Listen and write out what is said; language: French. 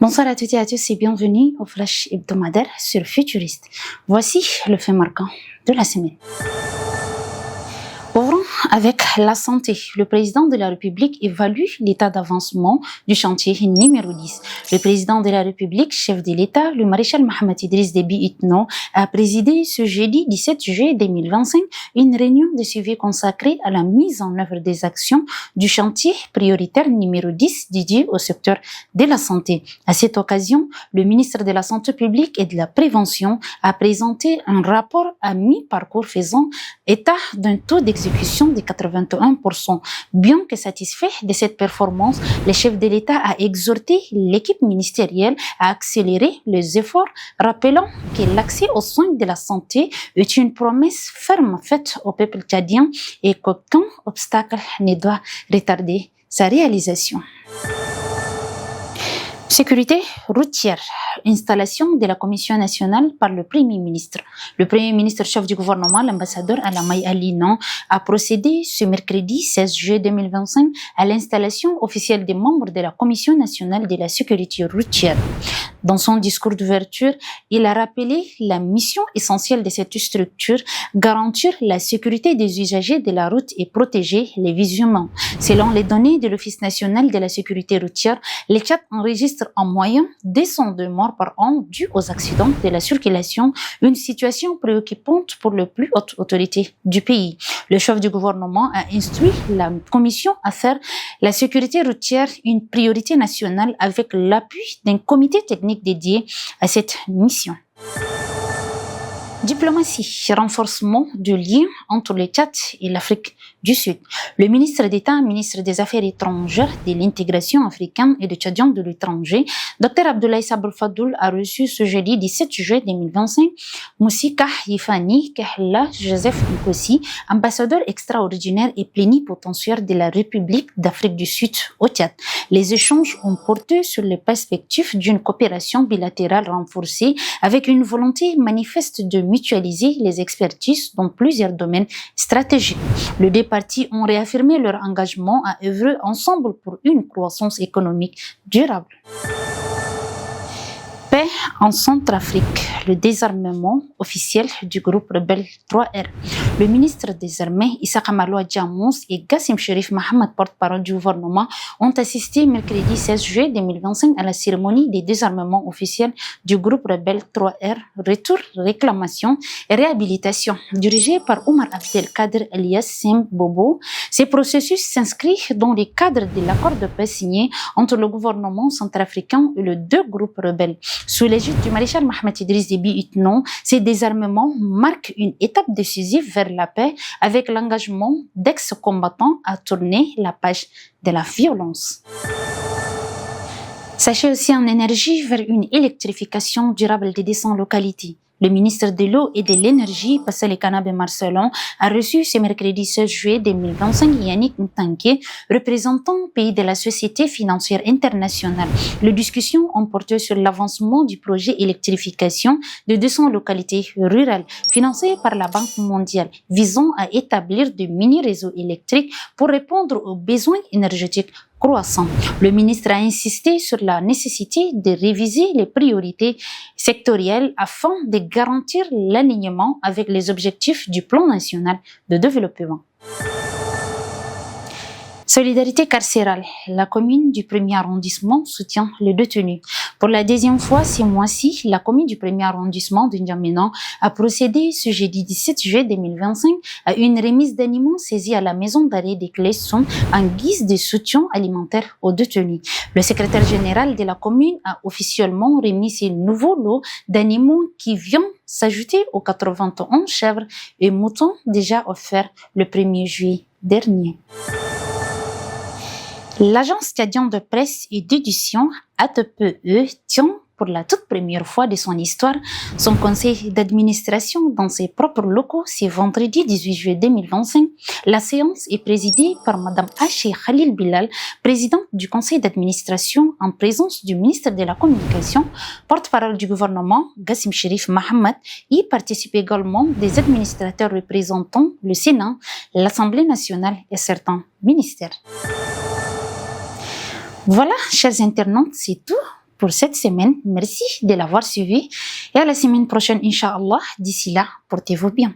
Bonsoir à toutes et à tous et bienvenue au Flash hebdomadaire sur Futuriste. Voici le fait marquant de la semaine. Ouvrons avec la santé. Le président de la République évalue l'état d'avancement du chantier numéro 10. Le président de la République, chef de l'État, le maréchal Mohamed Idriss Déby Itno, a présidé ce jeudi 17 juillet 2025 une réunion de suivi consacrée à la mise en œuvre des actions du chantier prioritaire numéro 10 dédié au secteur de la santé. À cette occasion, le ministre de la Santé publique et de la Prévention a présenté un rapport à mi-parcours faisant état d'un taux d'exécution de 81%. Bien que satisfait de cette performance, le chef de l'État a exhorté l'équipe ministérielle à accélérer les efforts, rappelant que l'accès aux soins de la santé est une promesse ferme faite au peuple tchadien et qu'aucun obstacle ne doit retarder sa réalisation. Sécurité routière, installation de la Commission nationale par le Premier ministre. Le Premier ministre chef du gouvernement, l'ambassadeur Alamay Alinan, a procédé ce mercredi 16 juillet 2025 à l'installation officielle des membres de la Commission nationale de la sécurité routière. Dans son discours d'ouverture, il a rappelé la mission essentielle de cette structure, garantir la sécurité des usagers de la route et protéger les vies humaines. Selon les données de l'Office national de la sécurité routière, le Tchad enregistre en moyenne 202 morts par an dus aux accidents de la circulation, une situation préoccupante pour les plus hautes autorités du pays. Le chef du gouvernement a instruit la commission à faire la sécurité routière une priorité nationale avec l'appui d'un comité technique dédié à cette mission. Diplomatie, renforcement du lien entre le Tchad et l'Afrique du Sud. Le ministre d'État, ministre des Affaires étrangères, de l'intégration africaine et de Tchadien de l'étranger, Dr Abdoulaye Sabr Fadoul, a reçu ce jeudi 17 juillet 2025 Moussika Yifani Kahla Joseph Nkosi, ambassadeur extraordinaire et plénipotentiaire de la République d'Afrique du Sud au Tchad. Les échanges ont porté sur les perspectives d'une coopération bilatérale renforcée avec une volonté manifeste de mutualiser les expertises dans plusieurs domaines stratégiques. Les deux parties ont réaffirmé leur engagement à œuvrer ensemble pour une croissance économique durable. Paix en Centrafrique, le désarmement officiel du groupe rebelle 3R. Le ministre des Armées, Issa Kamaloua Djamous et Gassim Cherif Mohamed, porte-parole du gouvernement, ont assisté mercredi 16 juillet 2025 à la cérémonie des désarmements officiels du groupe rebelle 3R, retour, réclamation et réhabilitation, dirigé par Omar Abdelkader Elias Sem Bobo. Ces processus s'inscrivent dans le cadre de l'accord de paix signé entre le gouvernement centrafricain et les deux groupes rebelles. Sous l'égide du maréchal Mohamed Idriss Déby Itno, ces désarmements marquent une étape décisive vers la paix avec l'engagement d'ex-combattants à tourner la page de la violence. Sachez aussi en énergie vers une électrification durable des 200 localités. Le ministre de l'Eau et de l'Énergie, Passel Kanabé Marcelon, a reçu ce mercredi 16 juillet 2025 Yannick Ntanké, représentant pays de la Société financière internationale. Les discussions ont porté sur l'avancement du projet électrification de 200 localités rurales financé par la Banque mondiale, visant à établir de mini-réseaux électriques pour répondre aux besoins énergétiques croissant. Le ministre a insisté sur la nécessité de réviser les priorités sectorielles afin de garantir l'alignement avec les objectifs du plan national de développement. Solidarité carcérale. La commune du 1er arrondissement soutient les détenus. Pour la deuxième fois ce mois-ci, la commune du 1er arrondissement de N'Djamena a procédé ce jeudi 17 juillet 2025 à une remise d'aliments saisis à la maison d'arrêt des Clessons en guise de soutien alimentaire aux détenus. Le secrétaire général de la commune a officiellement remis ce nouveau lot d'animaux qui vient s'ajouter aux 91 chèvres et moutons déjà offerts le 1er juillet dernier. L'agence tchadienne de presse et d'édition ATPE tient pour la toute première fois de son histoire son conseil d'administration dans ses propres locaux ce vendredi 18 juillet 2025. La séance est présidée par Madame Haché Khalil Bilal, présidente du conseil d'administration en présence du ministre de la Communication, porte-parole du gouvernement Gassim Cherif Mohamed. Y participent également des administrateurs représentant le Sénat, l'Assemblée nationale et certains ministères. Voilà, chers internautes, c'est tout pour cette semaine. Merci de l'avoir suivi et à la semaine prochaine, Inch'Allah. D'ici là, portez-vous bien.